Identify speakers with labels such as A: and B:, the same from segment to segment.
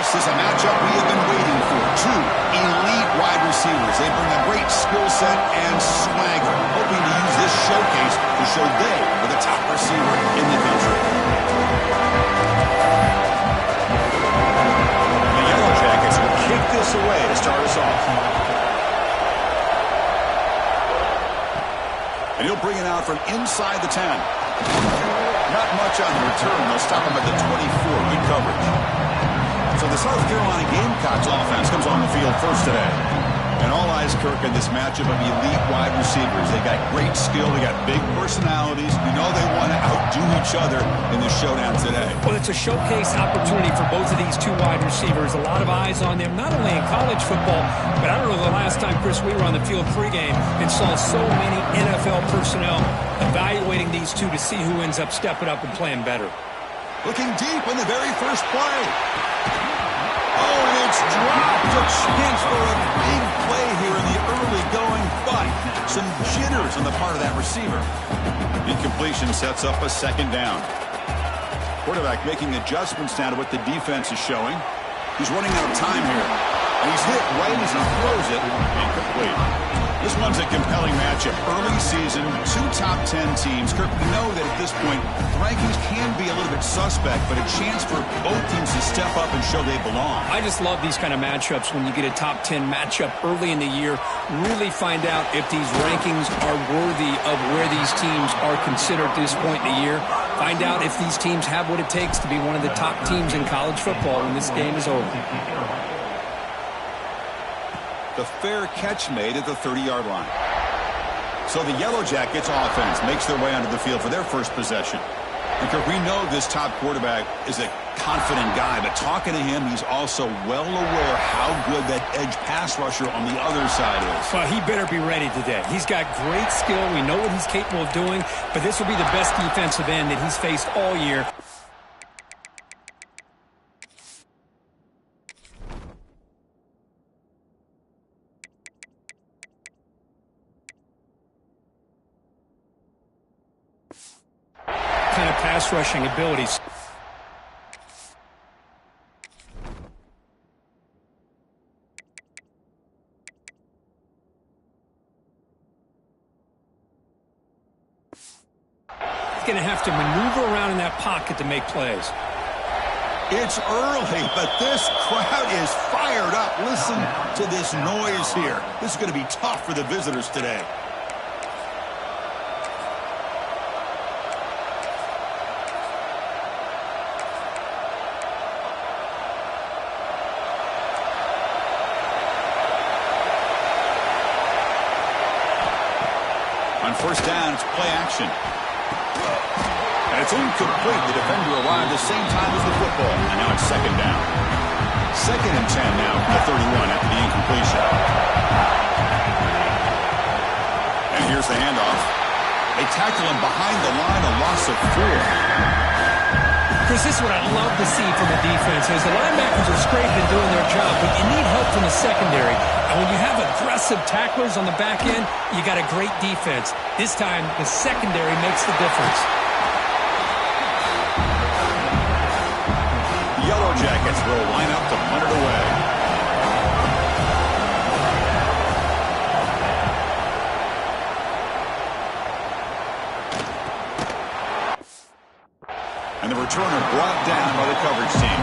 A: This is a matchup we have been waiting for. Two elite wide receivers. They bring a great skill set and swagger, hoping to use this showcase to show they are the top receiver in the country.
B: The Yellow Jackets will kick this away to start us off.
A: And he'll bring it out from inside the 10. Not much on the return. They'll stop him at the 24. Good coverage. So the South Carolina Gamecocks offense comes on the field first today. And all eyes, Kirk, in this matchup of elite wide receivers. They got great skill. They got big personalities. You know they want to outdo each other in the showdown today.
C: Well, it's a showcase opportunity for both of these two wide receivers. A lot of eyes on them, not only in college football, but I don't know the last time, Chris, we were on the field pregame and saw so many NFL personnel evaluating these two to see who ends up stepping up and playing better.
A: Looking deep in the very first play. Oh, and it's dropped. A chance for a big play here in the early going, but some jitters on the part of that receiver. Incompletion sets up a second down. Quarterback making adjustments now to what the defense is showing. He's running out of time here. And he's hit right as he throws it. Incomplete. This one's a compelling matchup. Early season, two top 10 teams. Kirk, we know that at this point, the rankings can be a little bit suspect, but a chance for both teams to step up and show they belong.
C: I just love these kind of matchups when you get a top 10 matchup early in the year. Really find out if these rankings are worthy of where these teams are considered at this point in the year. Find out if these teams have what it takes to be one of the top teams in college football when this game is over.
A: The fair catch made at the 30-yard line. So the Yellow Jackets offense makes their way onto the field for their first possession. And we know this top quarterback is a confident guy, but talking to him, he's also well aware how good that edge pass rusher on the other side is.
C: Well, he better be ready today. He's got great skill. We know what he's capable of doing, but this will be the best defensive end that he's faced all year. Kind of pass rushing abilities. He's going to have to maneuver around in that pocket to make plays.
A: It's early, but this crowd is fired up. Listen to this noise here. This is going to be tough for the visitors today. On first down, it's play action. And it's incomplete. The defender arrived the same time as the football. And now it's second down. Second and 10 now from the 31 after the incompletion. And here's the handoff. They tackle him behind the line, a loss of 4.
C: Chris, this is what I love to see from the defense. As the linebackers are scraping doing their job, but you need help from the secondary. And when you have aggressive tacklers on the back end, you got a great defense. This time, the secondary makes the difference.
A: The Yellow Jackets will line up to punt it away. And the returner brought down by the coverage team.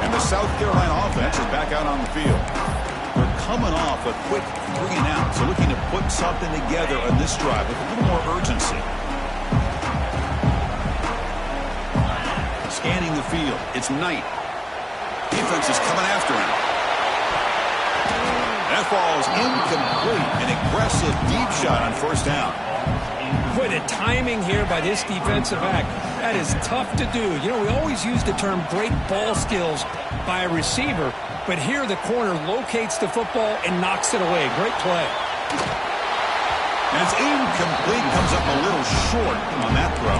A: And the South Carolina offense is back out on the field. They're coming off a quick 3 and out, so looking to put something together on this drive with a little more urgency. Scanning the field. It's Knight. Defense is coming after him. That ball is incomplete. An aggressive deep shot on first down.
C: Boy, the timing here by this defensive back, that is tough to do. You know, we always use the term great ball skills by a receiver, but here the corner locates the football and knocks it away. Great play.
A: And it's incomplete. Comes up a little short on that throw.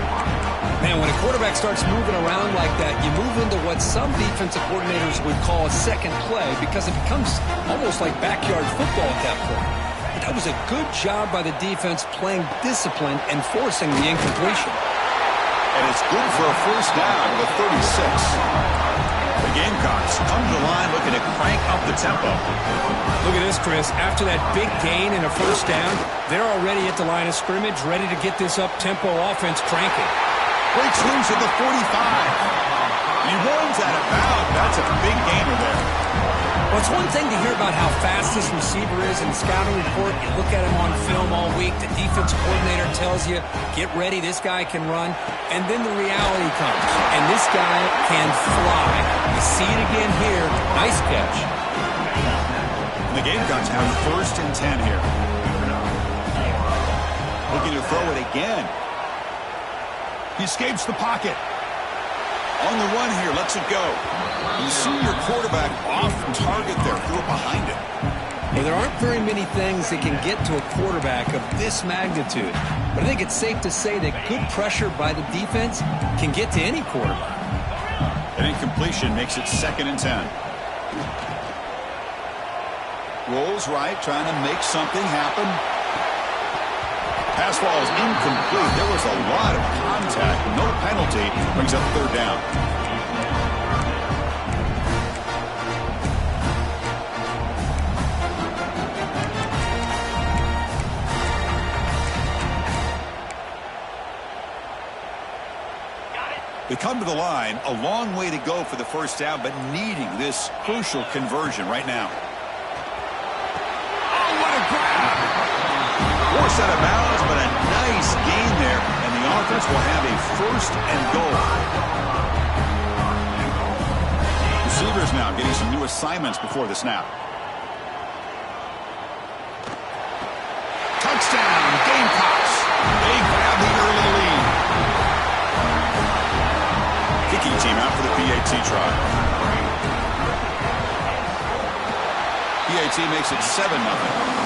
C: Man, when a quarterback starts moving around like that, you move into what some defensive coordinators would call a second play because it becomes almost like backyard football at that point. That was a good job by the defense playing discipline and forcing the incompletion.
A: And it's good for a first down to the 36. The Gamecocks come to the line looking to crank up the tempo.
C: Look at this, Chris. After that big gain and a first down, they're already at the line of scrimmage, ready to get this up-tempo offense cranking.
A: Breaks loose at the 45. He runs out of bounds. That's a big gainer there.
C: Well, it's one thing to hear about how fast this receiver is in the scouting report. You look at him on film all week. The defense coordinator tells you, get ready, this guy can run. And then the reality comes, and this guy can fly. You see it again here. Nice catch.
A: The Gamecocks have first and 10 here. Looking to throw it again. He escapes the pocket. On the run here, lets it go. The senior quarterback off target there, threw it behind him.
C: Well, there aren't very many things that can get to a quarterback of this magnitude. But I think it's safe to say that good pressure by the defense can get to any quarterback.
A: An incompletion makes it 2nd and 10. Rolls right, trying to make something happen. Pass ball is incomplete. There was a lot of contact. No penalty. Brings up 3rd down. They come to the line. A long way to go for the first down, but needing this crucial conversion right now. Oh, what a grab! Forced out of bounds, but a nice gain there, and the offense will have a 1st and goal. Receivers now getting some new assignments before the snap. Touchdown, Gamecocks. They grab the early lead. Kicking team out for the PAT try. PAT makes it 7-0.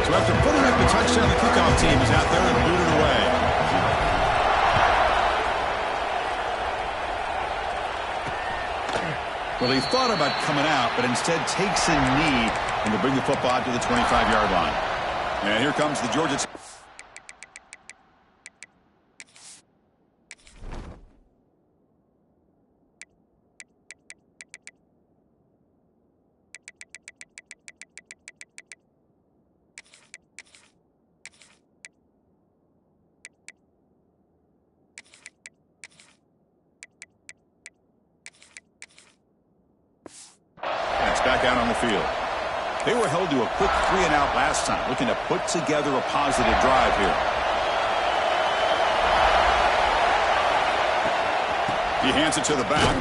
A: So after putting up the touchdown, the kickoff team is out there and booted away. Well, he thought about coming out, but instead takes a knee and to bring the football out to the 25-yard line. And here comes the Georgia. Back out on the field. They were held to a quick 3-and-out last time, looking to put together a positive drive here. He hands it to the back.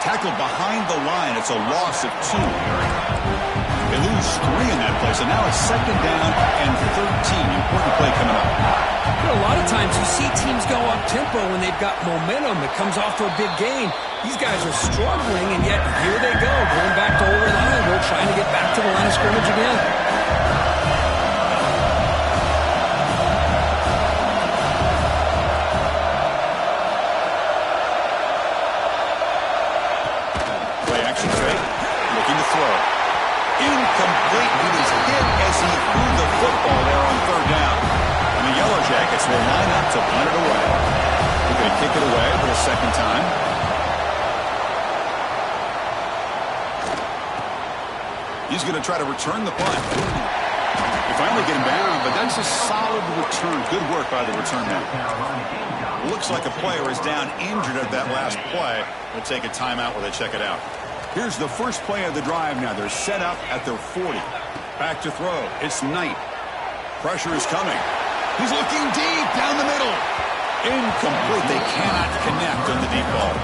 A: Tackled behind the line. It's a loss of 2. They lose 3 in that play, so now it's 2nd down and 13. Important play coming up.
C: You know, a lot of times you see teams go up-tempo when they've got momentum that comes off for a big gain. These guys are struggling, and yet here they go, going back to over line. We're trying to get back to the line of scrimmage again. Play action fake, looking to throw. Incomplete. He was hit as he threw the football there on 3rd down. And the Yellow Jackets will line up to punt it away. They're going to kick it away for the 2nd time. He's going to try to return the punt. They finally get him down, but that's a solid return. Good work by the return man. Looks like a player is down injured at that last play. They'll take a timeout while they check it out. Here's the first play of the drive now. They're set up at their 40. Back to throw. It's Knight. Pressure is coming. He's looking deep down the middle. Incomplete. They cannot connect on the deep ball.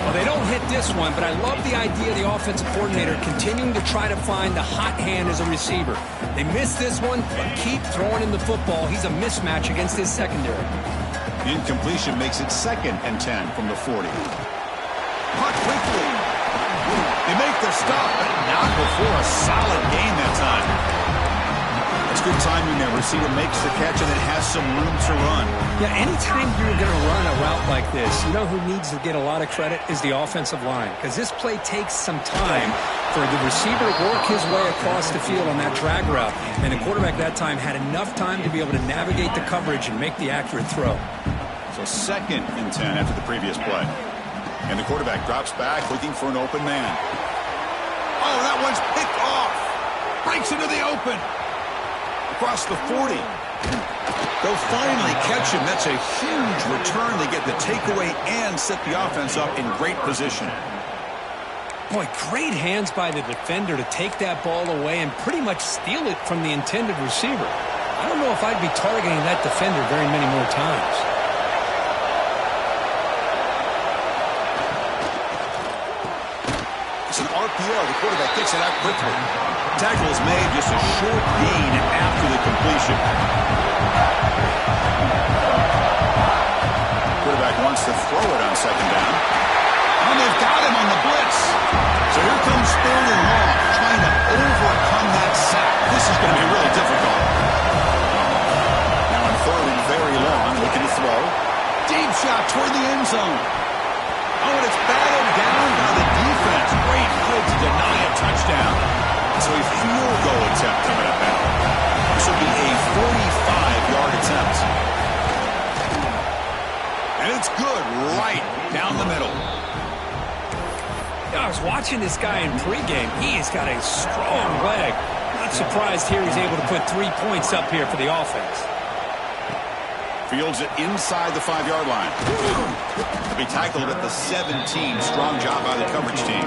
C: Well, they don't hit this one, but I love the idea of the offensive coordinator continuing to try to find the hot hand as a receiver. They missed this one, but keep throwing him the football. He's a mismatch against his secondary. Incompletion makes it 2nd and 10 from the 40. Puck quickly. They make the stop, but not before a solid gain that time. A
A: That's good timing there. Receiver makes the catch and it has some room to run.
C: Yeah, anytime you're going to run a route like this, you know who needs to get a lot of credit is the offensive line, because this play takes some time for the receiver to work his way across the field on that drag route, and the quarterback that time had enough time to be able to navigate the coverage and make the accurate throw.
A: So 2nd and 10 after the previous play. And the quarterback drops back looking for an open man. Oh, that one's picked off. Breaks into the open. Across the 40. They'll finally catch him. That's a huge return. They get the takeaway and set the offense up in great position.
C: Boy, great hands by the defender to take that ball away and pretty much steal it from the intended receiver. I don't know if I'd be targeting that defender very many more times.
A: It's an RPO. The quarterback gets it out quickly. Tackle is made, just a short gain after the completion. Quarterback wants to throw it on 2nd down. And they've got him on the blitz. So here comes 3rd and long, trying to overcome that sack. This is going to be really difficult. Now on 3rd and very long, looking to throw. Deep shot toward the end zone. Oh, and it's batted down by the defense. Great play to deny a touchdown. So a field goal attempt coming up now. This will be a 45-yard attempt. And it's good right down the middle.
C: I was watching this guy in pregame. He has got a strong leg. Not surprised here he's able to put 3 points up here for the offense.
A: Fields it inside the 5-yard line. To be tackled at the 17. Strong job by the coverage team.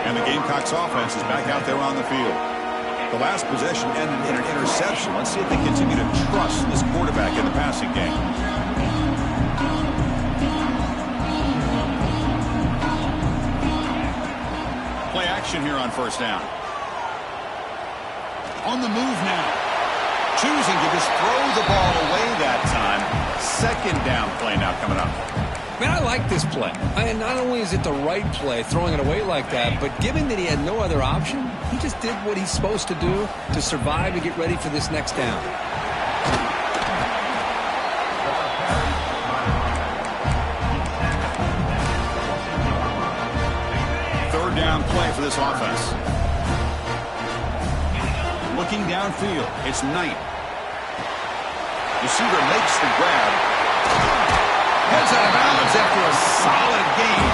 A: And the Gamecocks offense is back out there on the field. The last possession ended in an interception. Let's see if they continue to trust this quarterback in the passing game. Play action here on 1st down. On the move now. Choosing to just throw the ball away that time. 2nd down play now coming up.
C: Man, I like this play. And not only is it the right play, throwing it away like that, but given that he had no other option, he just did what he's supposed to do to survive and get ready for this next down.
A: 3rd down play for this offense. Looking downfield, it's Knight. Receiver makes the grab. Heads out of bounds after a solid gain.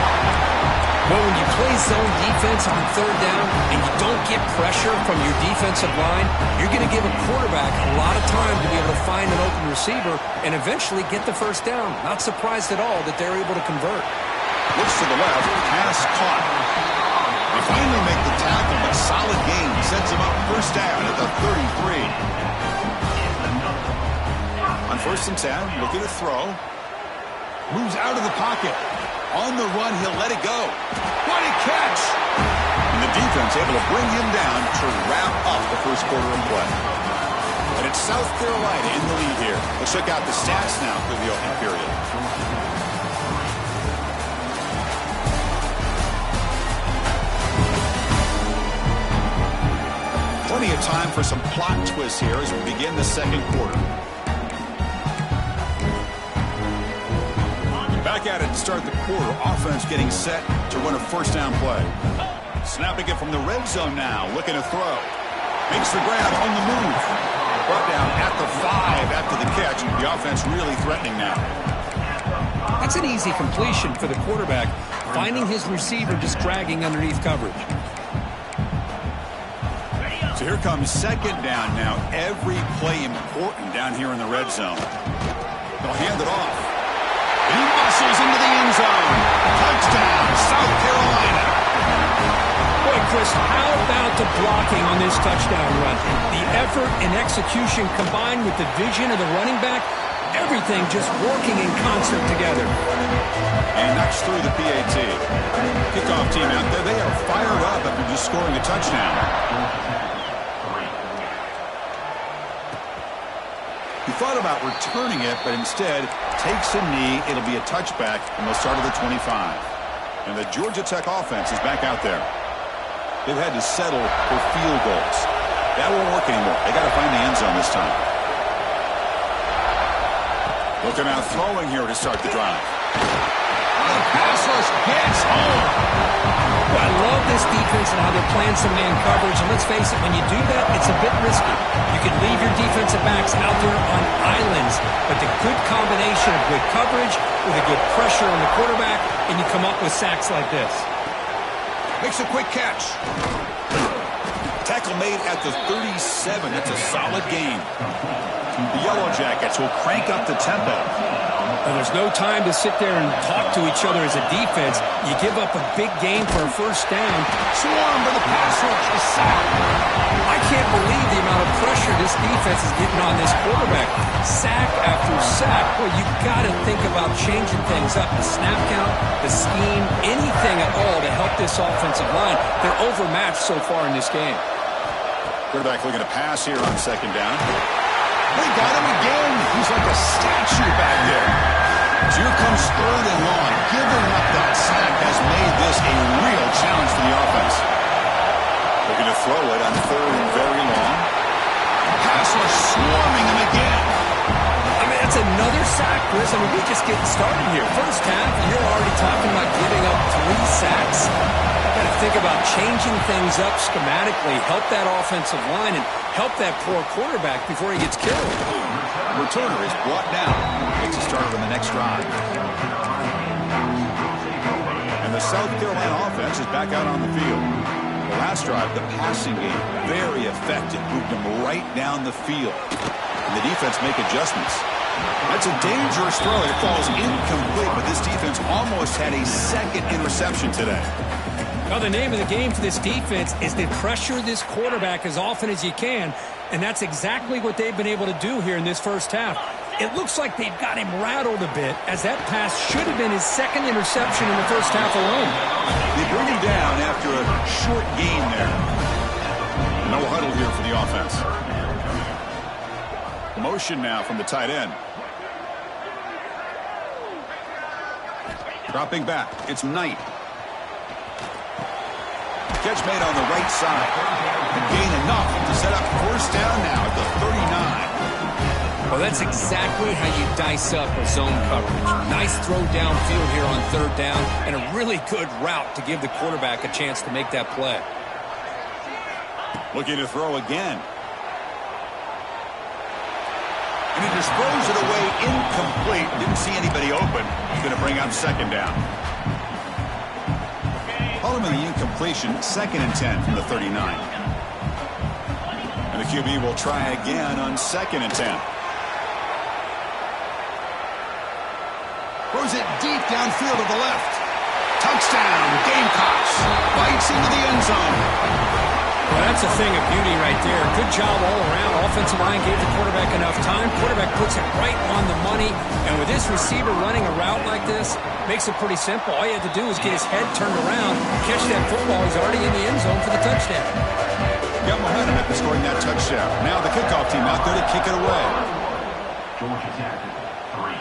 C: Well, when you play zone defense on 3rd down and you don't get pressure from your defensive line, you're going to give a quarterback a lot of time to be able to find an open receiver and eventually get the 1st down. Not surprised at all that they're able to convert.
A: Looks to the left, pass caught. They finally make the tackle, but solid gain sets him up 1st down at the 33. On 1st and 10, looking to throw. Moves out of the pocket. On the run, he'll let it go. What a catch! And the defense able to bring him down to wrap up the 1st quarter of play. And it's South Carolina in the lead here. Let's check out the stats now for the opening period. Plenty of time for some plot twists here as we begin the 2nd quarter. Back at it to start the quarter. Offense getting set to run a 1st down play. Snapping it from the red zone now. Looking to throw. Makes the grab on the move. Brought down at the 5 after the catch. The offense really threatening now.
C: That's an easy completion for the quarterback, finding his receiver just dragging underneath coverage.
A: So here comes 2nd down now. Every play important down here in the red zone. They'll hand it off. He muscles into the end zone. Touchdown, South Carolina.
C: Boy, Chris, how about the blocking on this touchdown run? The effort and execution combined with the vision of the running back, everything just working in concert together.
A: And knocks through the PAT. Kickoff team out there, they are fired up after just scoring a touchdown. He thought about returning it, but instead takes a knee. It'll be a touchback, and they'll start at the 25. And the Georgia Tech offense is back out there. They've had to settle for field goals. That won't work anymore. They got to find the end zone this time. Looking out throwing here to start the drive. The pass rush gets home.
C: I love this defense and how they're playing some man coverage. And let's face it, when you do that, it's a bit risky. You can leave your defensive backs out there on islands, but the good combination of good coverage with a good pressure on the quarterback, and you come up with sacks like this.
A: Makes a quick catch. Tackle made at the 37. That's a solid gain. The Yellow Jackets will crank up the tempo.
C: And there's no time to sit there and talk to each other as a defense. You give up a big game for a first down.
A: Swarm for the pass rush. A sack.
C: I can't believe the amount of pressure this defense is getting on this quarterback. Sack after sack. Well, you got to think about changing things up. The snap count, the scheme, anything at all to help this offensive line. They're overmatched so far in this game.
A: Quarterback looking to pass here on second down. They got him again. He's like a statue back there. So here comes third and long. Giving up that sack has made this a real challenge for the offense. Looking to throw it on third and very long. Pass rush swarming him again.
C: I mean, it's another sack, Chris. I mean, we're just getting started here. First half, you're already talking about giving up 3 sacks. Got to think about changing things up schematically, help that offensive line, and help that poor quarterback before he gets killed.
A: Returner is brought down. Makes a start on the next drive. And the South Carolina offense is back out on the field. The last drive, the passing game, very effective. Moved them right down the field. And the defense make adjustments. That's a dangerous throw. It falls incomplete, but this defense almost had a second interception today.
C: Well, the name of the game for this defense is to pressure this quarterback as often as you can, and that's exactly what they've been able to do here in this first half. It looks like they've got him rattled a bit, as that pass should have been his second interception in the first half alone.
A: They bring him down after a short gain there. No huddle here for the offense. Motion now from the tight end. Dropping back, it's Knight. Catch made on the right side. And gain enough to set up first down now at the 39.
C: Well, that's exactly how you dice up a zone coverage. Nice throw downfield here on third down, and a really good route to give the quarterback a chance to make that play.
A: Looking to throw again. And he just throws it away incomplete. Didn't see anybody open. He's going to bring up second down. Following the incompletion, 2nd and 10 from the 39. And the QB will try again on 2nd and 10. Throws it deep downfield to the left. Touchdown, Gamecocks. Bites into the end zone.
C: Well, that's a thing of beauty right there. Good job all around. Offensive line gave the quarterback enough time. Quarterback puts it right on the money. And with this receiver running a route like this, makes it pretty simple. All you have to do is get his head turned around, catch that football. He's already in the end zone for the touchdown.
A: Got momentum after scoring that touchdown. Now the kickoff team out there to kick it away.
D: Georgia Tech, 3.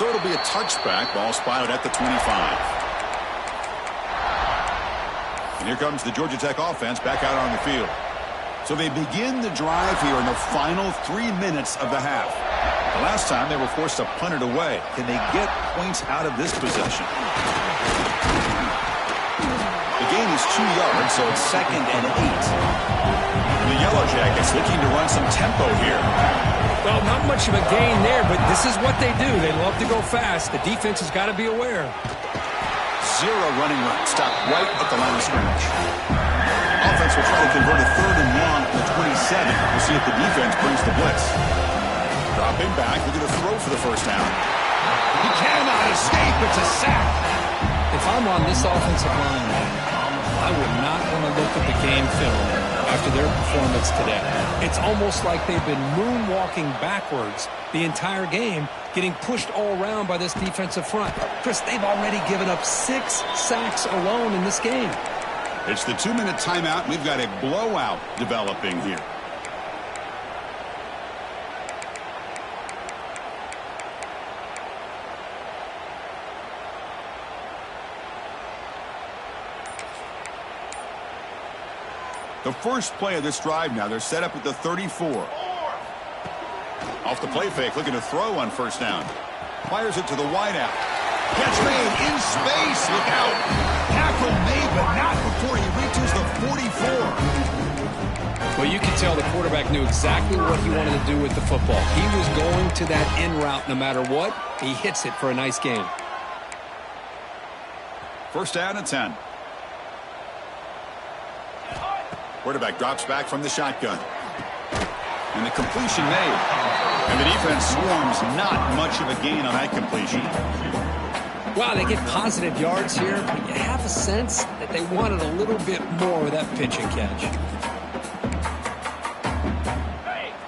A: So it'll be a touchback. Ball spotted at the 25. And here comes the Georgia Tech offense back out on the field. So they begin the drive here in the final 3 minutes of the half. The last time they were forced to punt it away. Can they get points out of this possession? The gain is 2 yards, so it's 2nd and 8. The Yellow Jackets looking to run some tempo here.
C: Well, not much of a gain there, but this is what they do. They love to go fast. The defense has got to be aware.
A: 0 running route. Stop right at the line of scrimmage. Offense will try to convert a 3rd and long to the 27. We'll see if the defense brings the blitz. Dropping back. Looking to throw for the first down. He cannot escape. It's a sack.
C: If I'm on this offensive line, I would not want to look at the game film after their performance today. It's almost like they've been moonwalking backwards the entire game, getting pushed all around by this defensive front. Chris, they've already given up 6 sacks alone in this game.
A: It's the 2-minute timeout. We've got a blowout developing here. The first play of this drive now, they're set up at the 34.
B: Off the play fake, looking to throw on first down.
A: Fires it to the wideout. Catch made in space. Look out. Tackle made, but not before he reaches the 44.
C: Well, you can tell the quarterback knew exactly what he wanted to do with the football. He was going to that in route no matter what. He hits it for a nice gain.
B: First down and 10. Quarterback drops back from the shotgun. And the completion made. And the defense swarms. Not much of a gain on that completion.
C: Wow, they get positive yards here, but you have a sense that they wanted a little bit more with that pitch and catch.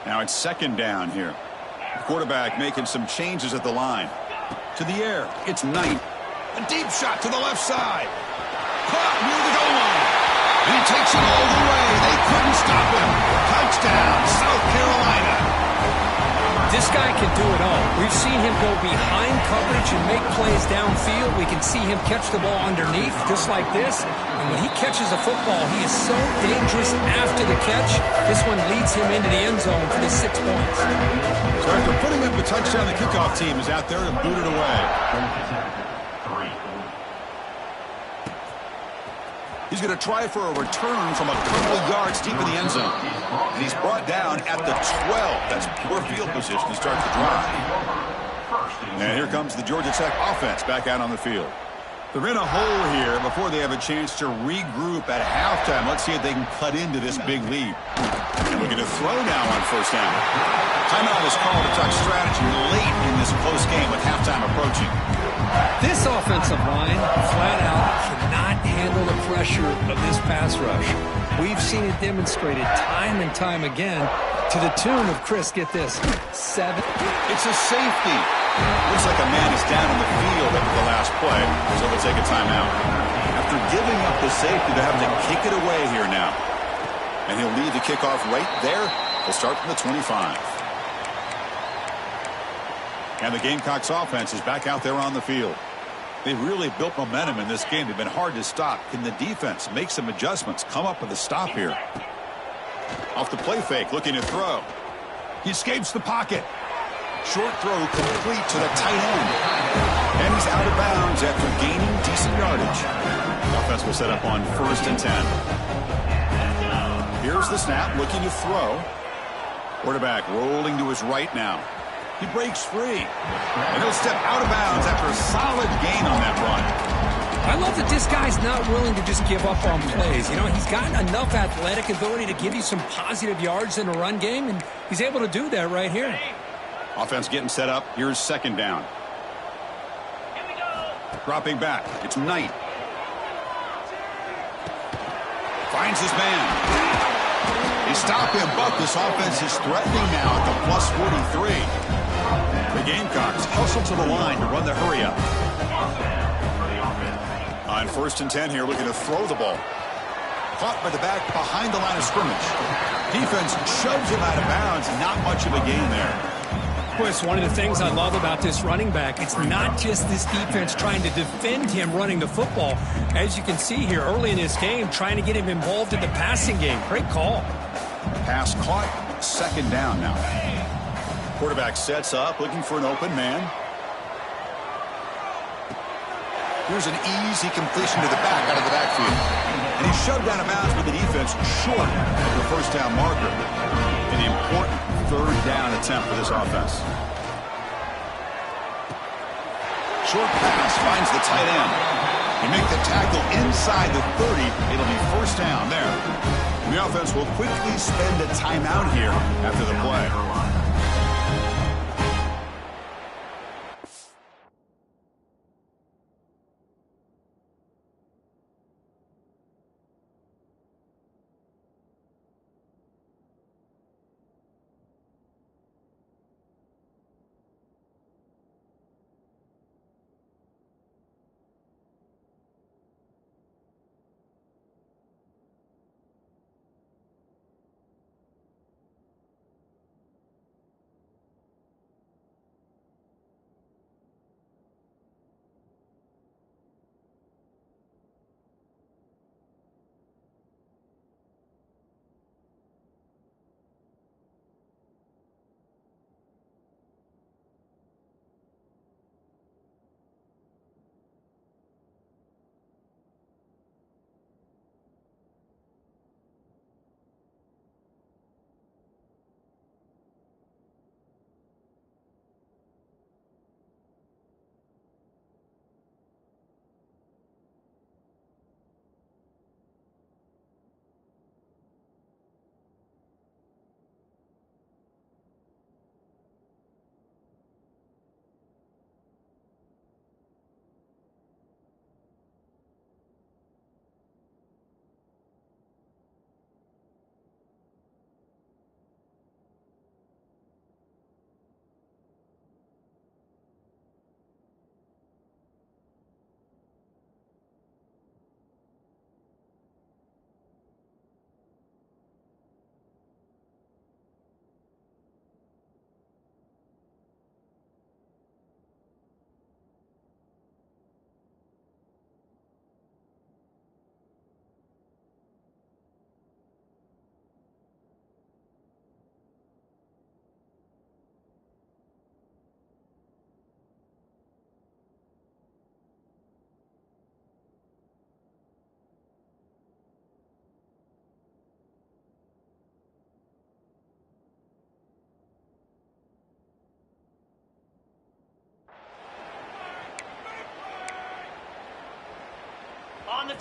B: Now it's second down here. The quarterback making some changes at the line.
A: To the air. It's Knight. A deep shot to the left side. Caught near the goal line. And he takes it all the way. They couldn't stop him. Touchdown, South Carolina.
C: This guy can do it all. We've seen him go behind coverage and make plays downfield. We can see him catch the ball underneath, just like this. And when he catches a football, he is so dangerous after the catch. This one leads him into the end zone for the 6 points.
A: So after putting up the touchdown, the kickoff team is out there to boot it away. He's going to try for a return from a couple of yards deep in the end zone. And he's brought down at the 12. That's poor field position to start the drive.
B: And here comes the Georgia Tech offense back out on the field.
A: They're in a hole here before they have a chance to regroup at halftime. Let's see if they can cut into this big lead.
B: And we're going to throw now on first down.
A: Timeout is called to talk strategy late in this close game with halftime approaching.
C: This offensive line, flat out, cannot handle the pressure of this pass rush. We've seen it demonstrated time and time again to the tune of, Chris, get this, 7.
A: It's a safety.
B: Looks like a man is down in the field after the last play, so they'll take a timeout.
A: After giving up the safety, they have to kick it away here now.
B: And he'll lead the kickoff right there. They'll start from the 25. And the Gamecocks offense is back out there on the field.
A: They've really built momentum in this game. They've been hard to stop. Can the defense make some adjustments, come up with a stop here?
B: Off the play fake, looking to throw.
A: He escapes the pocket. Short throw complete to the tight end.
B: And he's out of bounds after gaining decent yardage. Offense will set up on first and 10. Here's the snap, looking to throw. Quarterback rolling to his right now.
A: He breaks free. And he'll step out of bounds after a solid gain on that run.
C: I love that this guy's not willing to just give up on plays. You know, he's got enough athletic ability to give you some positive yards in a run game, and he's able to do that right here.
B: Offense getting set up. Here's second down.
A: Dropping back. It's Knight. Finds his man. He stopped him, but this offense is threatening now at the plus 43. The Gamecocks hustle to the line to run the hurry up.
B: On first and 10 here, looking to throw the ball.
A: Caught by the back behind the line of scrimmage. Defense shoves him out of bounds. Not much of a gain there.
C: Chris, one of the things I love about this running back, it's not just this defense trying to defend him running the football. As you can see here early in this game, trying to get him involved in the passing game. Great call.
A: Pass caught. Second down now.
B: Quarterback sets up, looking for an open man.
A: Here's an easy completion to the back out of the backfield. And he's shoved out of bounds with the defense short of the first down marker.
B: An important third down attempt for this offense.
A: Short pass finds the tight end. They make the tackle inside the 30. It'll be first down there.
B: The offense will quickly spend a timeout here after the play.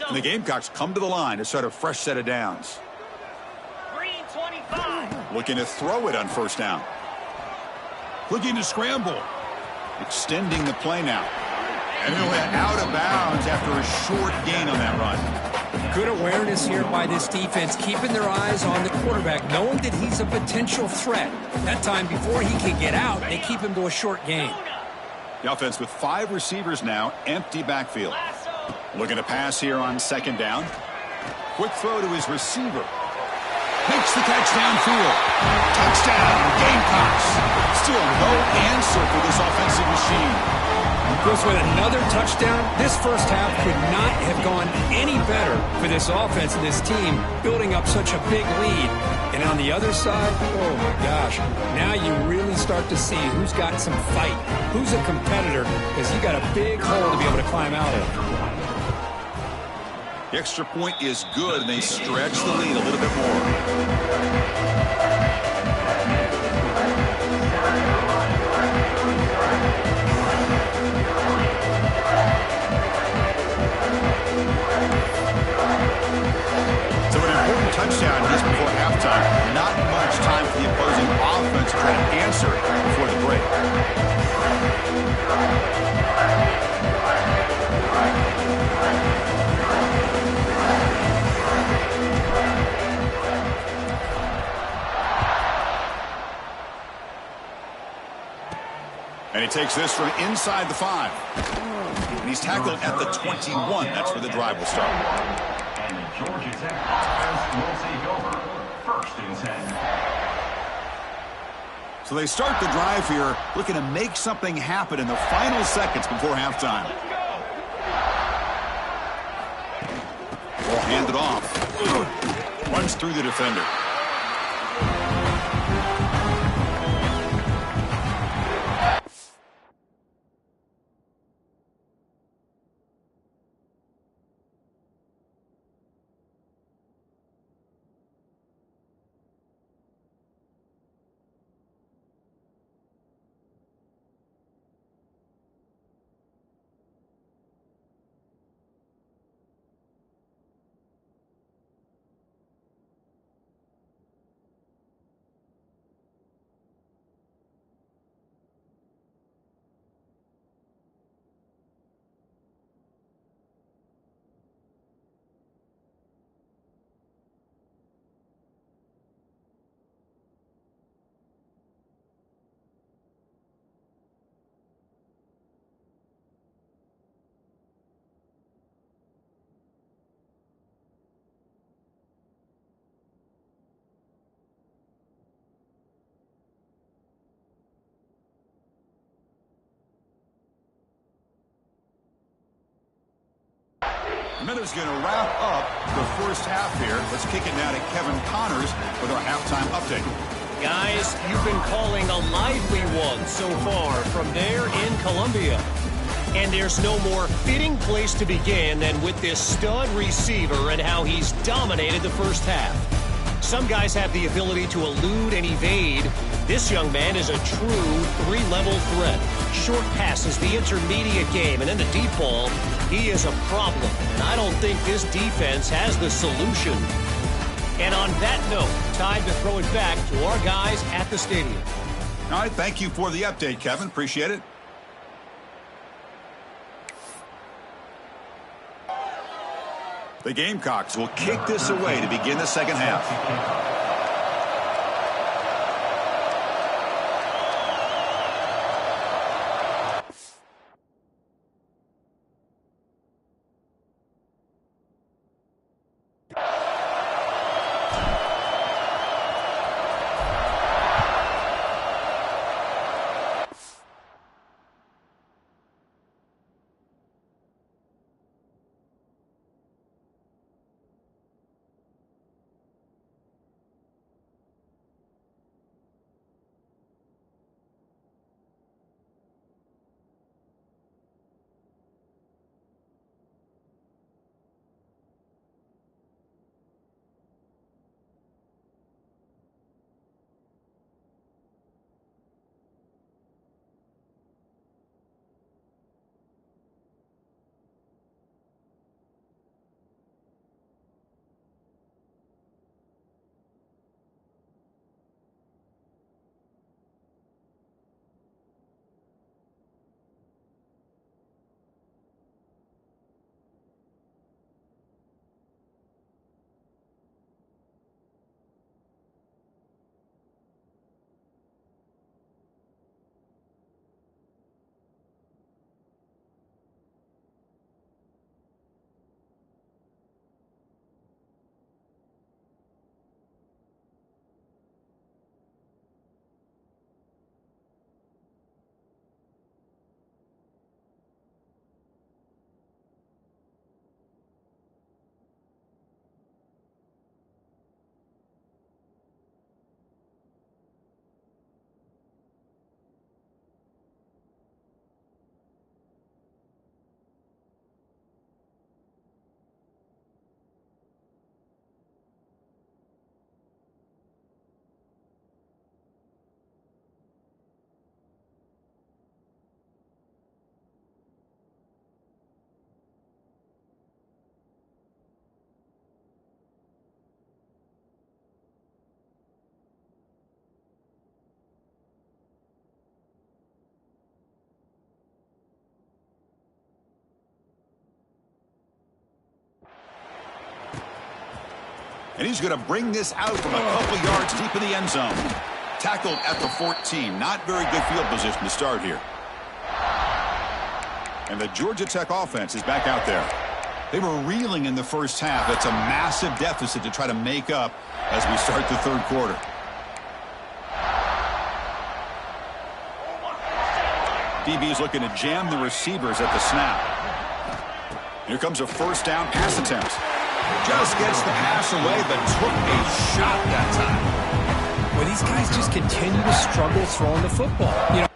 B: And the Gamecocks come to the line to start a fresh set of downs.
E: Green 25.
B: Looking to throw it on first down.
A: Looking to scramble.
B: Extending the play now. And he'll head out of bounds after a short gain on that run.
C: Good awareness here by this defense, keeping their eyes on the quarterback, knowing that he's a potential threat. That time before he can get out, they keep him to a short gain.
B: The offense with 5 receivers now, empty backfield. Looking to pass here on second down. Quick throw to his receiver.
A: Makes the catch downfield. Touchdown, Gamecocks.
B: Still no answer for this offensive machine.
C: Goes with another touchdown. This first half could not have gone any better for this offense and this team, building up such a big lead. And on the other side, oh my gosh, now you really start to see who's got some fight, who's a competitor, because you got a big hole to be able to climb out of.
B: The extra point is good, and they stretch the lead a little bit more. So an important touchdown just before halftime. Not much time for the opposing offense to try to answer before the break. And he takes this from inside the 5. And he's tackled at the 21. That's where the drive will start.
D: And the Georgia Tech offense will take over. 1st and 10.
B: So they start the drive here, looking to make something happen in the final seconds before halftime. Ball handed off. Runs through the defender. Miller's going to wrap up the first half here. Let's kick it now to Kevin Connors with our halftime update.
E: Guys, you've been calling a lively one so far from there in Columbia. And there's no more fitting place to begin than with this stud receiver and how he's dominated the first half. Some guys have the ability to elude and evade. This young man is a true 3-level threat. Short passes, the intermediate game, and then the deep ball. He is a problem, and I don't think this defense has the solution. And on that note, time to throw it back to our guys at the stadium.
B: All right, thank you for the update, Kevin. Appreciate it. The Gamecocks will kick this away to begin the second half. And he's going to bring this out from a couple yards deep in the end zone. Tackled at the 14. Not very good field position to start here. And the Georgia Tech offense is back out there. They were reeling in the first half. It's a massive deficit to try to make up as we start the third quarter. DB is looking to jam the receivers at the snap. Here comes a first down pass attempt. Just gets the pass away, but took a shot that time.
C: Well, these guys just continue to struggle throwing the football. You know,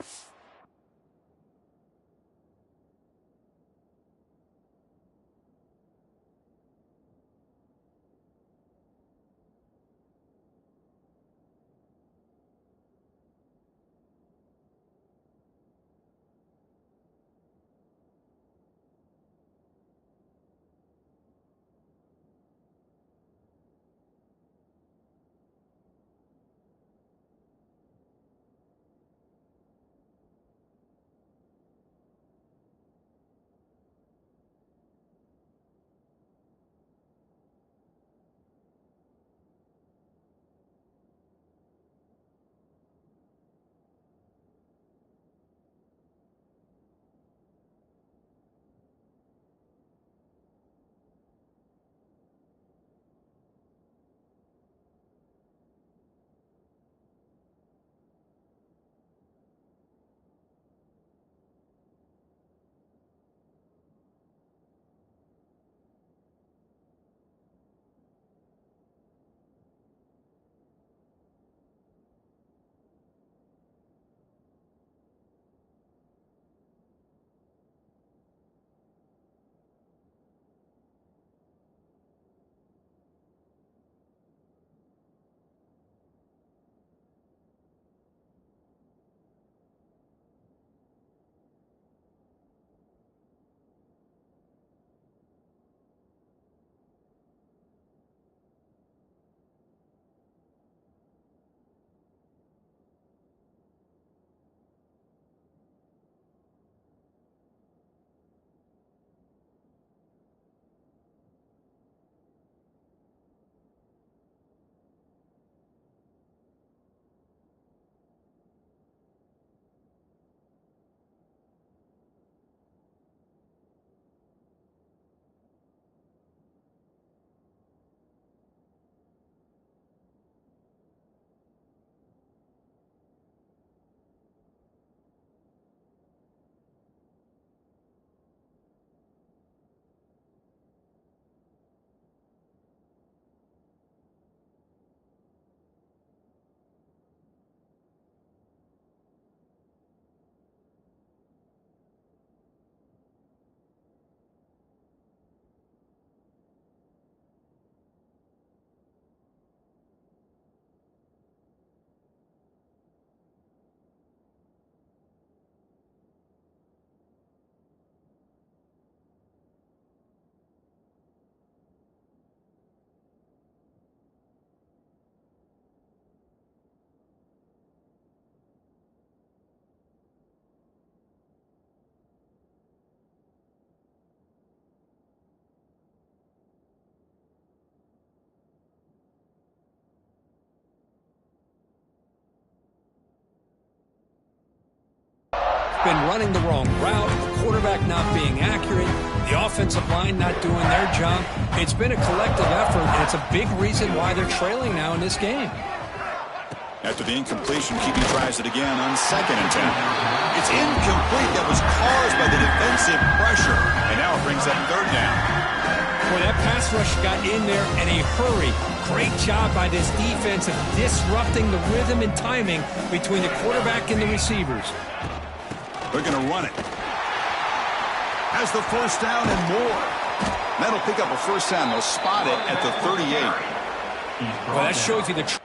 C: been running the wrong route, the quarterback not being accurate, the offensive line not doing their job. It's been a collective effort, and it's a big reason why they're trailing now in this game.
B: After the incompletion, Keepy tries it again on second and 10. It's incomplete. That was caused by the defensive pressure, and now it brings up third down.
C: Well, that pass rush got in there in a hurry. Great job by this defense of disrupting the rhythm and timing between the quarterback and the receivers.
B: They're going to run it. Has the first down and more. That'll pick up a first down. They'll spot it at the 38.
C: Well, that shows you the...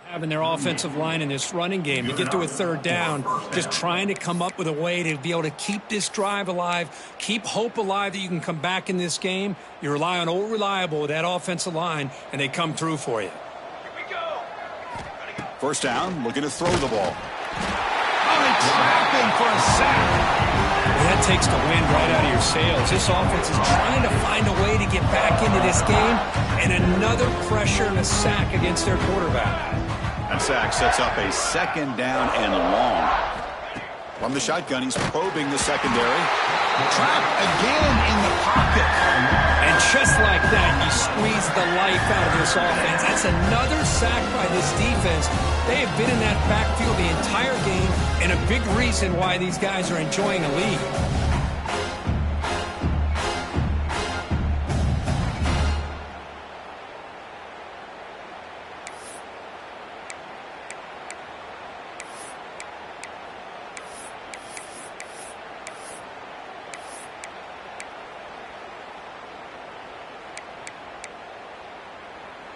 C: Having their offensive line in this running game to get to a third down, just trying to come up with a way to be able to keep this drive alive, keep hope alive that you can come back in this game. You rely on old reliable with that offensive line, and they come through for you.
B: First down, looking to throw the ball.
A: Oh, they trap him for a sack.
C: Well, that takes the wind right out of your sails. This offense is trying to find a way to get back into this game, and another pressure and a sack against their quarterback.
B: That sack sets up a second down and long. From the shotgun, he's probing the secondary.
A: Trapped again in the pocket.
C: And just like that, you squeeze the life out of this offense. That's another sack by this defense. They have been in that backfield the entire game, and a big reason why these guys are enjoying a lead.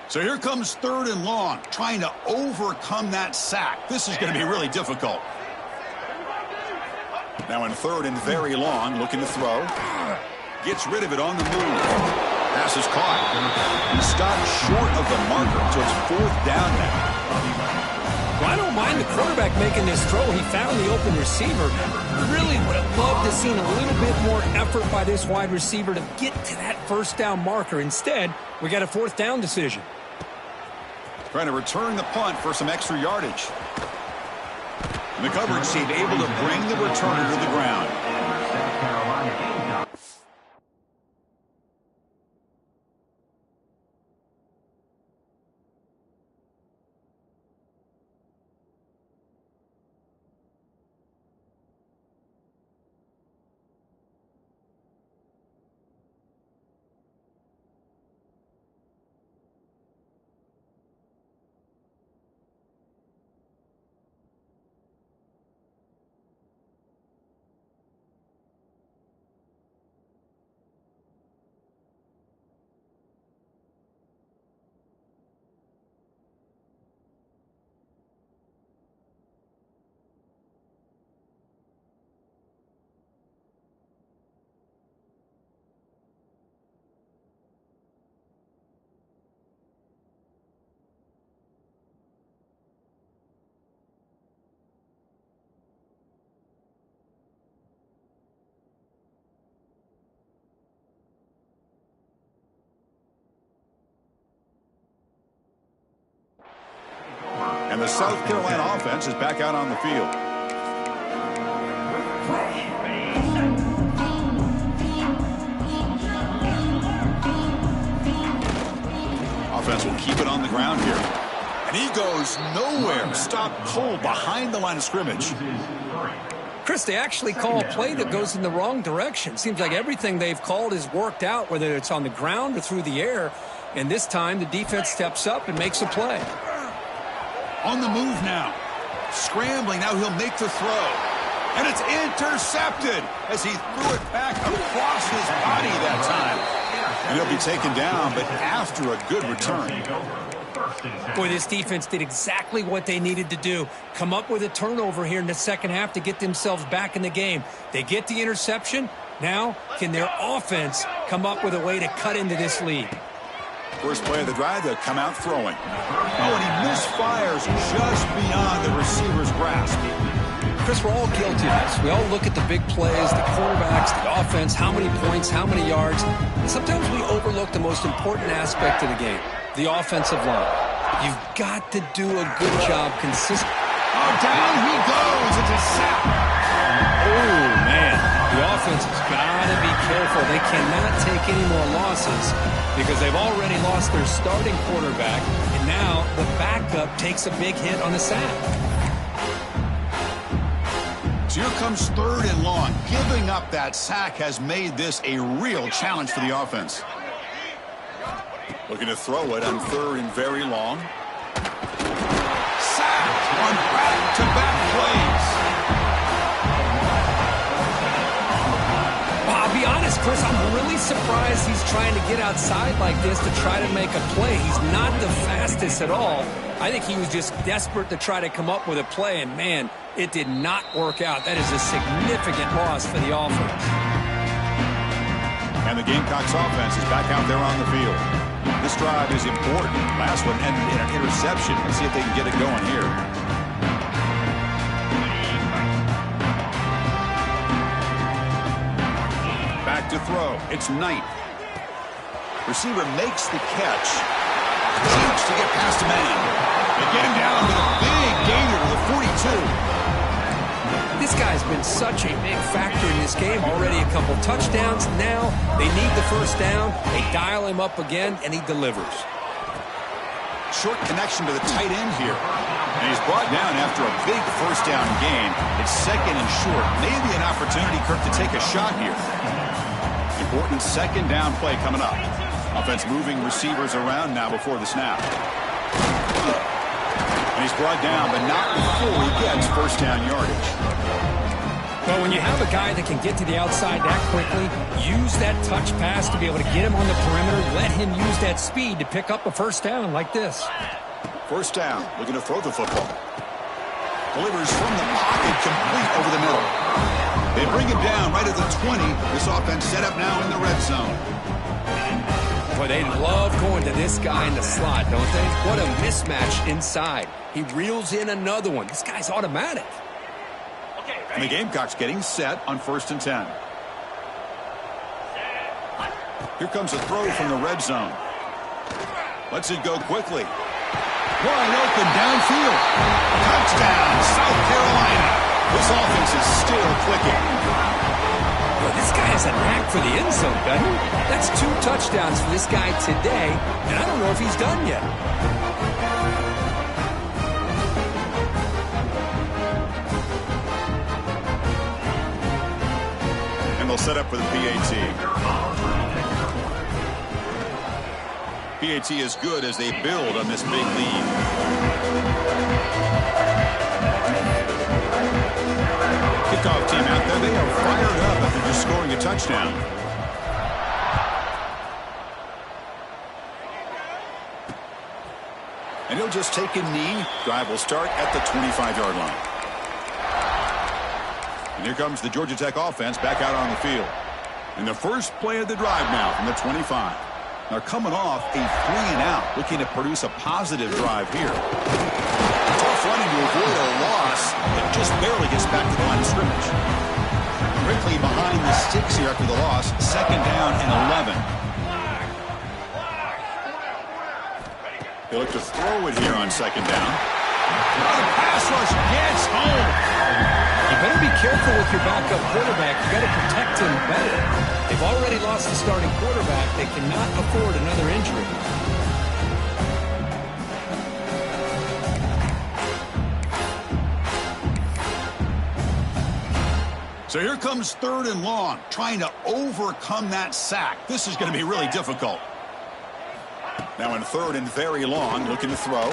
A: So here comes third and long, trying to overcome that sack. This is going to be really difficult.
B: Now in third and very long, looking to throw. Gets rid of it on the move. Pass is caught. He stopped short of the marker, so it's fourth down now.
C: Well, I don't mind the quarterback making this throw. He found the open receiver. Really would have loved to seen a little bit more effort by this wide receiver to get to that first down marker. Instead, we got a fourth down decision.
B: Trying to return the punt for some extra yardage. And the coverage team able to bring the returner to the ground. And the South Carolina offense is back out on the field. Offense will keep it on the ground here. And he goes nowhere. Stop cold behind the line of scrimmage.
C: Chris, they actually call a play that goes in the wrong direction. Seems like everything they've called is worked out, whether it's on the ground or through the air. And this time, the defense steps up and makes a play.
A: On the move now. Scrambling. Now he'll make the throw. And it's intercepted as he threw it back across his body that time.
B: And he'll be taken down, but after a good return.
C: Boy, this defense did exactly what they needed to do. Come up with a turnover here in the second half to get themselves back in the game. They get the interception. Now, can their offense come up with a way to cut into this lead?
B: First play of the drive, they'll come out throwing.
A: Oh, and he misfires just beyond the receiver's grasp.
C: Chris, we're all guilty of this. We all look at the big plays, the quarterbacks, the offense, how many points, how many yards. And sometimes we overlook the most important aspect of the game, the offensive line. You've got to do a good job consistently.
A: Oh, down he goes. It's a sack.
C: Oh, man. The offense has got to be careful. They cannot take any more losses because they've already lost their starting quarterback, and now the backup takes a big hit on the sack.
A: So here comes third and long. Giving up that sack has made this a real challenge for the offense.
B: Looking to throw it on third and very long.
A: Sacked on back-to-back plays.
C: Well, I'll be honest, Chris, I'm really surprised he's trying to get outside like this to try to make a play. He's not the fastest at all. I think he was just desperate to try to come up with a play, and, man, it did not work out. That is a significant loss for the offense.
B: And the Gamecocks offense is back out there on the field. This drive is important. Last one ended in an interception. Let's see if they can get it going here. Back to throw. It's Knight. Receiver makes the catch. Shoots to get past a man. They get him down with a big gainer to the 42.
C: This guy's been such a big factor in this game. Already a couple touchdowns. Now they need the first down. They dial him up again, and he delivers.
B: Short connection to the tight end here. And he's brought down after a big first down gain. It's second and short. Maybe an opportunity, Kirk, to take a shot here. Important second down play coming up. Offense moving receivers around now before the snap. And he's brought down, but not before he gets first down yardage.
C: Well, when you have a guy that can get to the outside that quickly, use that touch pass to be able to get him on the perimeter, let him use that speed to pick up a first down like this.
B: First down, looking to throw the football. Delivers from the pocket, complete over the middle. They bring him down right at the 20. This offense set up now in the red zone.
C: Boy, they love going to this guy in the slot, don't they? What a mismatch inside. He reels in another one. This guy's automatic.
B: And the Gamecocks getting set on 1st and 10. Here comes a throw from the red zone. Lets it go quickly. Wide open downfield. Touchdown, South Carolina. This offense is still clicking.
C: Well, this guy has a knack for the end zone, doesn't he? That's 2 touchdowns for this guy today, and I don't know if he's done yet.
B: And they'll set up for the PAT. PAT is good as they build on this big lead. Kickoff team out there, they are fired up after just scoring a touchdown. And he'll just take a knee. Drive will start at the 25-yard line. And here comes the Georgia Tech offense back out on the field. And the first play of the drive now from the 25. They're coming off a 3-and-out, looking to produce a positive drive here. Tough running to avoid a loss, and just barely gets back to the line of scrimmage. Quickly behind the sticks here after the loss, 2nd down and 11. They look to throw it here on 2nd down. Oh, the pass rush gets home.
C: You better be careful with your backup quarterback. You got to protect him better. They've already lost the starting quarterback. They cannot afford another injury.
B: So here comes 3rd and long, trying to overcome that sack. This is going to be really difficult. Now in 3rd and very long, looking to throw.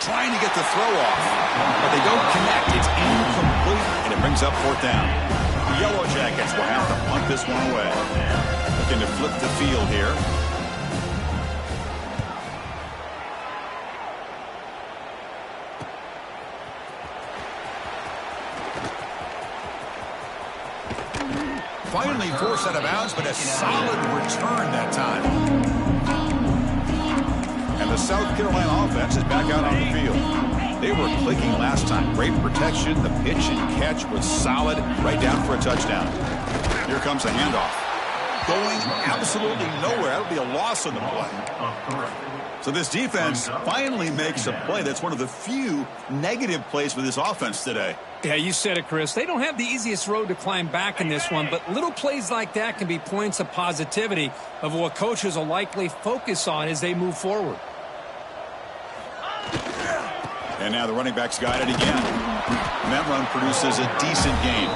B: Trying to get the throw off, but they don't connect. It's incomplete, and it brings up 4th down. The Yellow Jackets will have to punt this one away. Looking to flip the field here. Finally forced out of bounds, but a solid return that time. And the South Carolina offense is back out on the field. They were clicking last time. Great protection. The pitch and catch was solid. Right down for a touchdown. Here comes the handoff. Going absolutely nowhere. That'll be a loss on the play. So this defense finally makes a play. That's one of the few negative plays for this offense today.
C: Yeah, you said it, Chris. They don't have the easiest road to climb back in this one, but little plays like that can be points of positivity of what coaches will likely focus on as they move forward.
B: And now the running back's got it again. And that run produces a decent gain.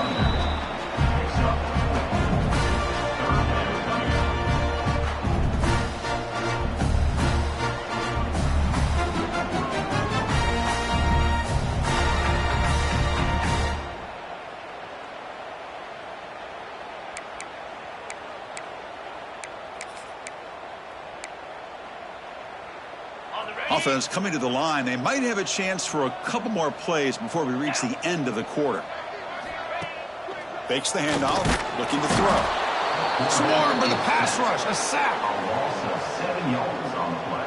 B: Offense coming to the line. They might have a chance for a couple more plays before we reach the end of the quarter. Fakes the handoff, looking to throw. Swarm for the pass rush, a sack.
D: A loss of 7 yards on the play.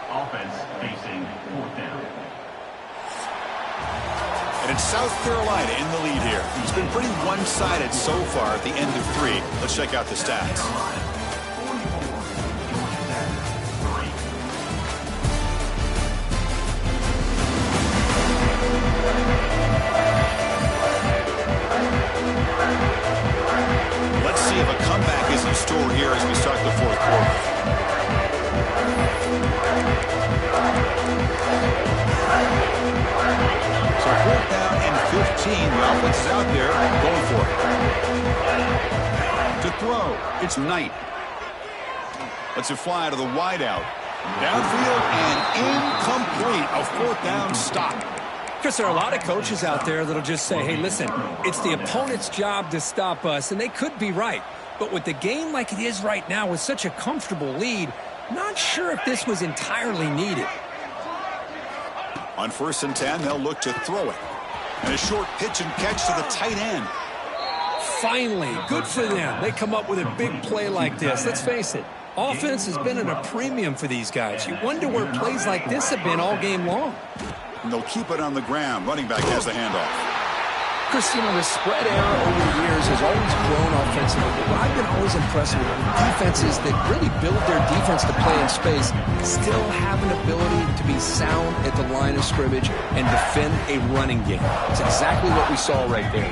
D: Offense facing 4th down.
B: And it's South Carolina in the lead here. It's been pretty one-sided so far at the end of 3. Let's check out the stats. Let's see if a comeback is in store here as we start the 4th quarter. So 4th down and 15. The offense is out there going for it. To throw, it's Knight. Lets it fly to the wideout. Downfield and incomplete. A 4th down stop.
C: Chris, there are a lot of coaches out there that'll just say, hey, listen, it's the opponent's job to stop us, and they could be right. But with the game like it is right now with such a comfortable lead, not sure if this was entirely needed.
B: On 1st and 10, they'll look to throw it. And a short pitch and catch to the tight end.
C: Finally, good for them. They come up with a big play like this. Let's face it, offense has been at a premium for these guys. You wonder where plays like this have been all game long.
B: And they'll keep it on the ground. Running back has the handoff.
C: Chris, you know, the spread era over the years has always grown offensively. But what I've been always impressed with defenses that really build their defense to play in space still have an ability to be sound at the line of scrimmage and defend a running game. It's exactly what we saw right there.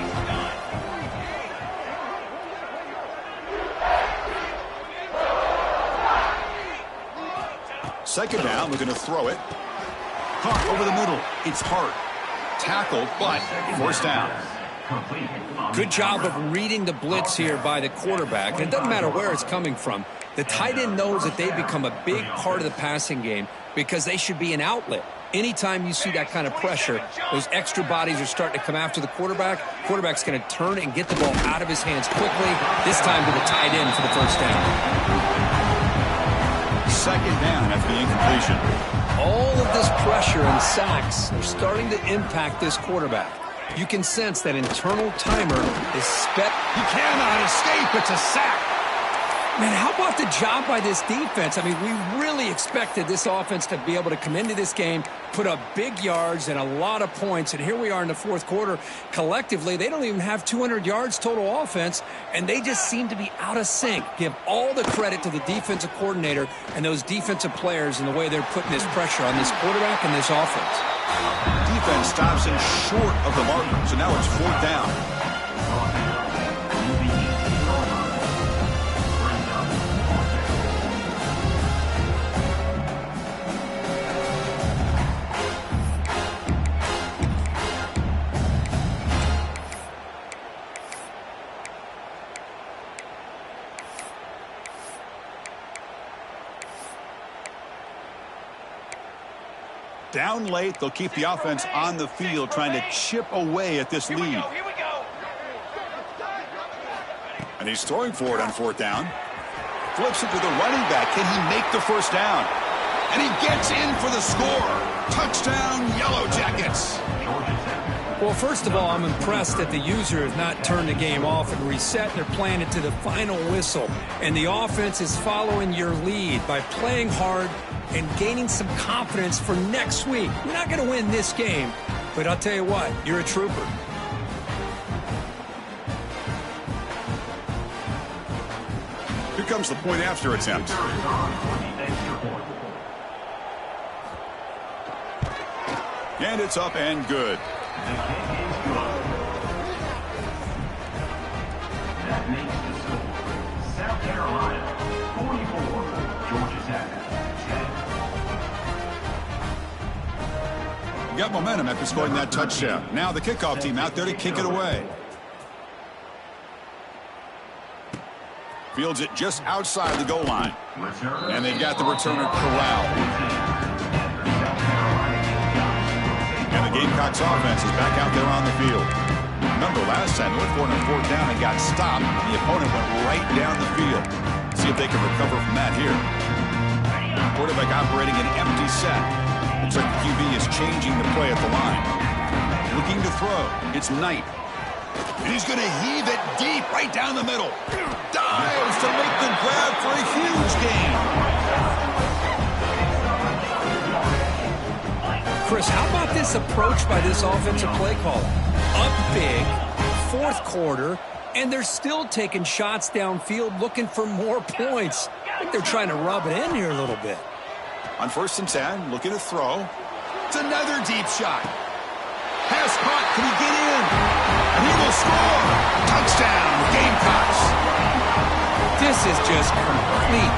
B: Second down, looking to throw it. Caught over the middle. It's Hart. Tackled, but 1st down.
C: Good job of reading the blitz here by the quarterback. It doesn't matter where it's coming from. The tight end knows that they've become a big part of the passing game because they should be an outlet. Anytime you see that kind of pressure, those extra bodies are starting to come after the quarterback. Quarterback's going to turn and get the ball out of his hands quickly, this time to the tight end for the 1st down.
B: 2nd down after the incompletion.
C: All of this pressure and sacks are starting to impact this quarterback. You can sense that internal timer is sped.
B: He cannot escape. It's a sack.
C: Man, how about the job by this defense? I mean, we really expected this offense to be able to come into this game, put up big yards and a lot of points, and here we are in the 4th quarter. Collectively, they don't even have 200 yards total offense, and they just seem to be out of sync. Give all the credit to the defensive coordinator and those defensive players in the way they're putting this pressure on this quarterback and this offense.
B: Defense stops him short of the marker, so now it's 4th down. Down late, they'll keep the offense on the field, trying to chip away at this lead.
E: Here we go.
B: And he's throwing for it on 4th down. Flips it to the running back. Can he make the 1st down? And he gets in for the score. Touchdown, Yellow Jackets.
C: Well, first of all, I'm impressed that the user has not turned the game off and reset. They're playing it to the final whistle. And the offense is following your lead by playing hard and gaining some confidence for next week. You're not going to win this game, but I'll tell you what, you're a trooper.
B: Here comes the point after attempt. And it's up and good.
D: That makes the score. South Carolina, 44, Georgia Tech, 10.
B: Got momentum after scoring that touchdown. Now the kickoff team out there to kick it away. Fields it just outside the goal line. And they got the returner corralled. And the Gamecocks offense is back out there on the field. Remember last time, North Point on 4th down and got stopped. The opponent went right down the field. See if they can recover from that here. Quarterback operating an empty set. Looks like the QB is changing the play at the line. Looking to throw. It's Knight.
A: And he's going to heave it deep right down the middle. Dives to make the grab for a huge gain.
C: Chris, how about this approach by this offensive play caller? Up big, fourth quarter, and they're still taking shots downfield looking for more points. I think they're trying to rub it in here a little bit.
B: On 1st and 10, looking to throw.
A: It's another deep shot. Pass caught. Can he get in? And he will score. Touchdown, Gamecocks.
C: This is just complete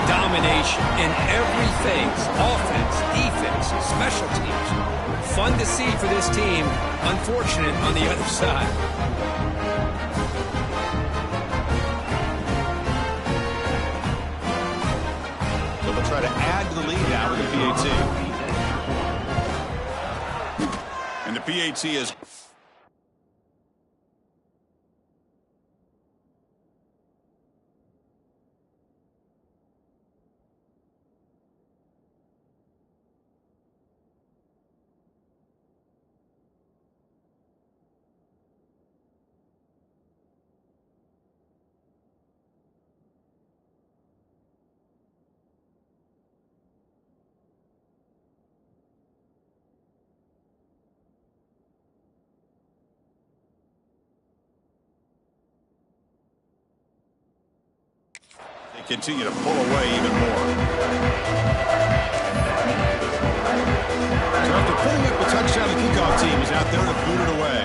C: domination in every phase. Offense, defense, special teams. Fun to see for this team. Unfortunate on the other side.
B: So they'll try to add to the lead now with the PAT. And the PAT is... continue to pull away even more. So after putting up a touchdown, the kickoff team is out there to boot it away.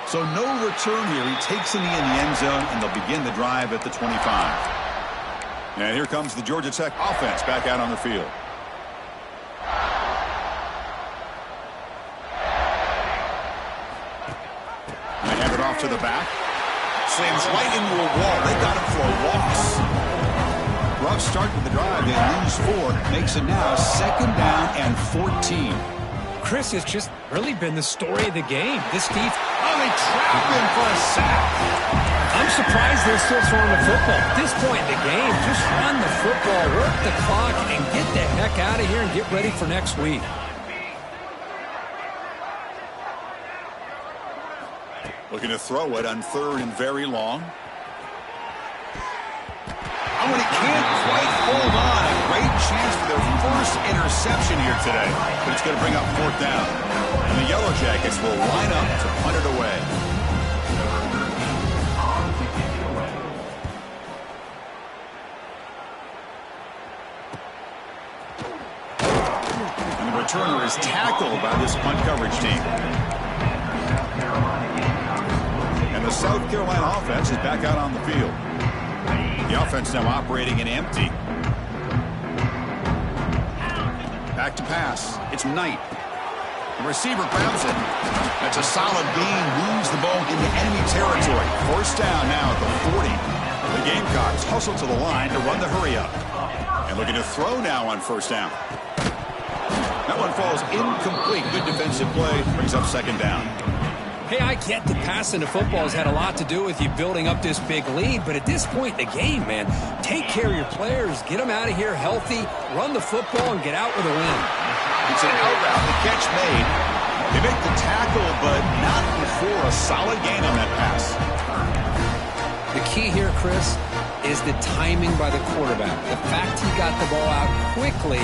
A: So no return here. He takes it in the end zone, and they'll begin the drive at the 25.
B: And here comes the Georgia Tech offense back out on the field. To the back.
A: Slams right into a wall. They got him for a loss.
B: Rough start to the drive. They lose 4. Makes it now 2nd down and 14.
C: Chris, it's just really been the story of the game. This defense.
A: Oh, they trapped him for a sack.
C: I'm surprised they're still throwing the football. At this point in the game, just run the football, work the clock, and get the heck out of here and get ready for next week.
B: Looking to throw it on 3rd and very long.
A: Oh, and he can't quite hold on. A great chance for their first interception here today.
B: But it's going to bring up 4th down. And the Yellow Jackets will line up to punt it away. And the returner is tackled by this punt coverage team. The South Carolina offense is back out on the field. The offense now operating in empty. Back to pass. It's Knight. The receiver grabs it. That's a solid gain. Moves the ball into enemy territory. 1st down now at the 40. The Gamecocks hustle to the line to run the hurry up. And looking to throw now on 1st down. That one falls incomplete. Good defensive play. Brings up 2nd down.
C: Hey, I get that passing the football has had a lot to do with you building up this big lead, but at this point in the game, man, take care of your players, get them out of here healthy, run the football, and get out with a win.
A: It's an out route. The catch made. They make the tackle, but not before a solid gain on that pass.
C: The key here, Chris, is the timing by the quarterback. The fact he got the ball out quickly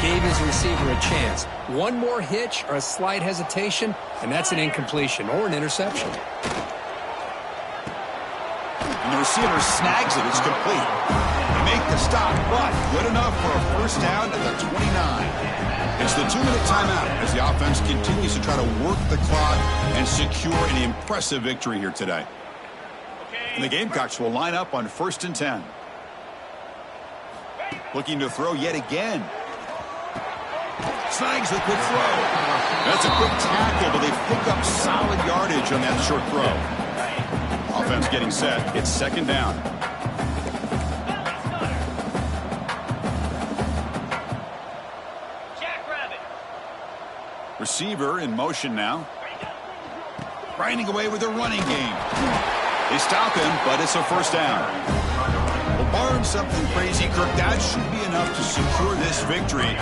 C: gave his receiver a chance. One more hitch or a slight hesitation, and that's an incompletion or an interception.
A: And the receiver snags it. It's complete. They make the stop, but good enough for a 1st down at the 29.
B: It's the 2-minute timeout as the offense continues to try to work the clock and secure an impressive victory here today. And the Gamecocks will line up on 1st and 10. Looking to throw yet again.
A: Snags the quick throw.
B: That's a quick tackle, but they pick up solid yardage on that short throw. Offense getting set. It's 2nd down. Receiver in motion now.
A: Grinding away with their running game.
B: They stop him, but it's a first down.
A: Well, barring something crazy, Kirk, that should be enough to secure this victory.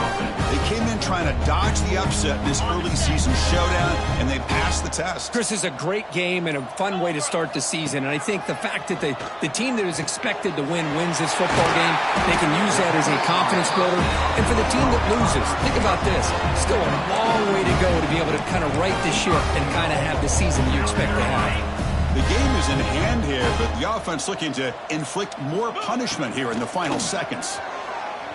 A: They came in trying to dodge the upset in this early season showdown, and they passed the test.
C: Chris, is a great game and a fun way to start the season. And I think the fact that the team that is expected to win wins this football game, they can use that as a confidence builder. And for the team that loses, think about this. Still a long way to go to be able to kind of right the ship and kind of have the season you expect to have.
A: The game is in hand here, but the offense looking to inflict more punishment here in the final seconds.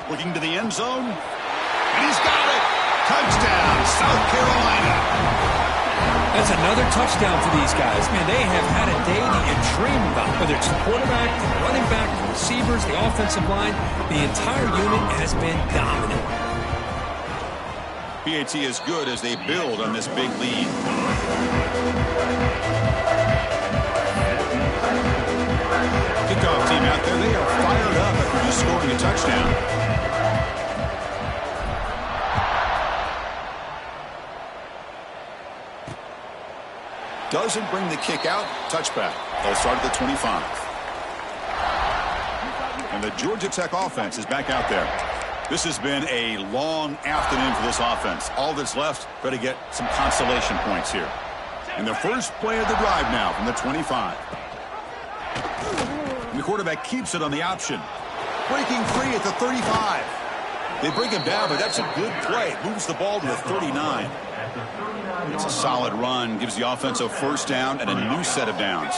A: Looking to the end zone, and he's got it! Touchdown, South Carolina!
C: That's another touchdown for these guys. Man, they have had a day that you dream about. Whether it's the quarterback, the running back, the receivers, the offensive line, the entire unit has been dominant.
A: PAT is good as they build on this big lead. Kickoff team out there, they are fired up after just scoring a touchdown. Doesn't bring the kick out. Touchback. They'll start at the 25. And the Georgia Tech offense is back out there. This has been a long afternoon for this offense. All that's left, got to get some consolation points here. And the first play of the drive now from the 25. And the quarterback keeps it on the option. Breaking free at the 35. They bring him down, but that's a good play. Moves the ball to the 39. It's a solid run. Gives the offense a first down and a new set of downs.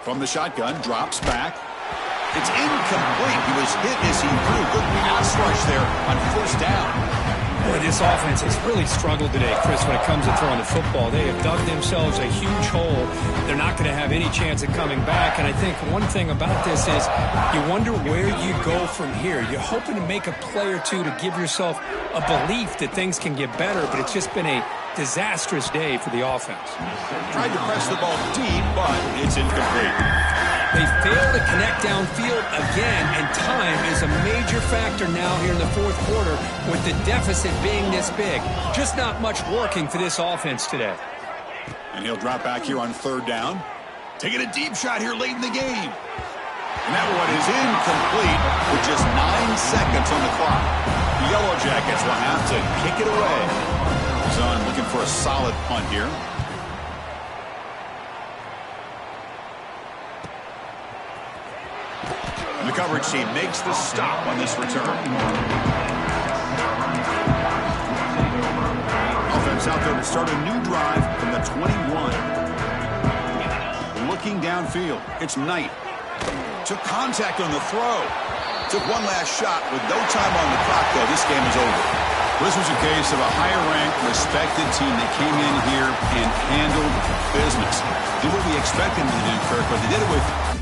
A: From the shotgun, drops back. It's incomplete. He was hit as he threw. Good pass rush there on first down.
C: Boy, this offense has really struggled today, Chris, when it comes to throwing the football. They have dug themselves a huge hole. They're not going to have any chance of coming back. And I think one thing about this is you wonder where you go from here. You're hoping to make a play or two to give yourself a belief that things can get better, but it's just been a disastrous day for the offense.
A: Tried to press the ball deep, but it's incomplete.
C: They fail to connect downfield again, and time is a major factor now here in the fourth quarter with the deficit being this big. Just not much working for this offense today.
A: And he'll drop back here on third down. Taking a deep shot here late in the game. And that one is incomplete with just 9 seconds on the clock. The Yellow Jackets will have to kick it away. Zahn looking for a solid punt here. And the coverage team makes the stop on this return. Offense out there to start a new drive from the 21. Looking downfield. It's Knight. Took contact on the throw. Took one last shot with no time on the clock, though. This game is over. This was a case of a higher-ranked, respected team that came in here and handled business. Did what we expected them to do, Kirk, but they did it with